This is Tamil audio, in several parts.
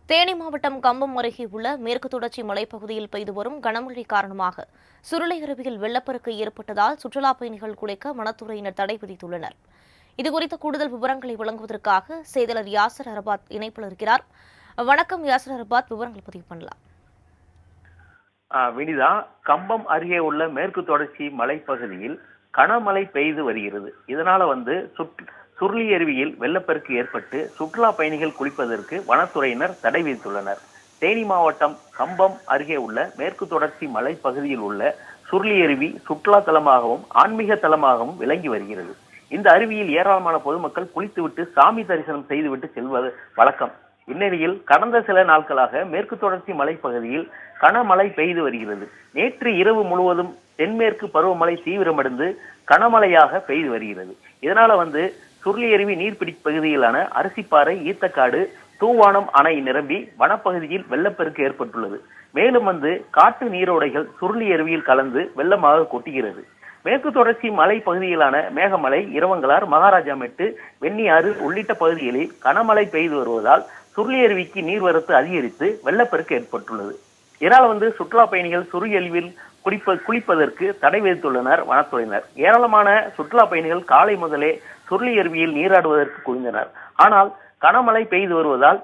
தேனி மாவட்டம் கம்பம் அருகே உள்ள மேற்கு தொடர்ச்சி மலைப்பகுதியில் பெய்து வரும் கனமழை காரணமாக சுருளை அருவியில் வெள்ளப்பெருக்கு ஏற்பட்டதால் சுற்றுலாப் பயணிகள் குளிக்க வனத்துறையினர் தடை விதித்துள்ளனர். இதுகுறித்த கூடுதல் விவரங்களை வழங்குவதற்காக செய்தியாளர் யாசர் அரபாத் இணைப்பில் இருக்கிறார். வணக்கம் யாசர் அரபாத், விவரங்களை பதிவு பண்ணலாம். வினிதா, கம்பம் அருகே உள்ள மேற்கு தொடர்ச்சி மலைப்பகுதியில் கனமழை பெய்து வருகிறது. இதனால சுருளி அருவியில் வெள்ளப்பெருக்கு ஏற்பட்டு சுற்றுலா பயணிகள் குளிப்பதற்கு வனத்துறையினர் தடை விதித்துள்ளனர். தேனி மாவட்டம் கம்பம் அருகே உள்ள மேற்கு தொடர்ச்சி மலைப்பகுதியில் உள்ள சுருளி அருவி சுற்றுலா தலமாகவும் ஆன்மீக தலமாகவும் விளங்கி வருகிறது. இந்த அருவியில் ஏராளமான பொதுமக்கள் குளித்துவிட்டு சாமி தரிசனம் செய்துவிட்டு செல்வது வழக்கம். இந்நிலையில் கடந்த சில நாட்களாக மேற்கு தொடர்ச்சி மலைப்பகுதியில் கனமழை பெய்து வருகிறது. நேற்று இரவு முழுவதும் தென்மேற்கு பருவமழை தீவிரமடைந்து கனமழையாக பெய்து வருகிறது. இதனால சுருளி அருவி நீர்பிடி பகுதியிலான அரிசிப்பாறை, ஈத்தக்காடு, தூவானம் அணை நிரம்பி வனப்பகுதியில் வெள்ளப்பெருக்கு ஏற்பட்டுள்ளது. மேலும் காட்டு நீரோடைகள் சுருளி அருவியில் கலந்து வெள்ளமாக கொட்டுகிறது. மேற்கு தொடர்ச்சி மலை பகுதியிலான மேகமலை, இரவங்கலார், மகாராஜாமெட்டு, வெண்ணியாறு உள்ளிட்ட பகுதிகளில் கனமழை பெய்து வருவதால் சுருளி அருவிக்கு நீர்வரத்து அதிகரித்து வெள்ளப்பெருக்கு ஏற்பட்டுள்ளது. இதனால் சுற்றுலா பயணிகள் சுருளி அருவியில் குளிப்பதற்கு தடை விதித்துள்ளனர் வனத்துறையினர். ஏராளமான சுற்றுலா பயணிகள் காலை முதலே சுருளி அருவியில் நீராடுவதற்கு குவிந்தனர். ஆனால் கனமழை பெய்து வருவதால்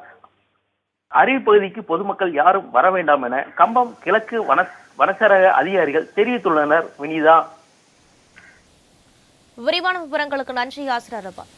அருவி பகுதிக்கு பொதுமக்கள் யாரும் வர வேண்டாம் என கம்பம் கிழக்கு வனச்சரக அதிகாரிகள் தெரிவித்துள்ளனர். வினிதா, விரிவான விவரங்களுக்கு நன்றி யாசர் அரபாத்.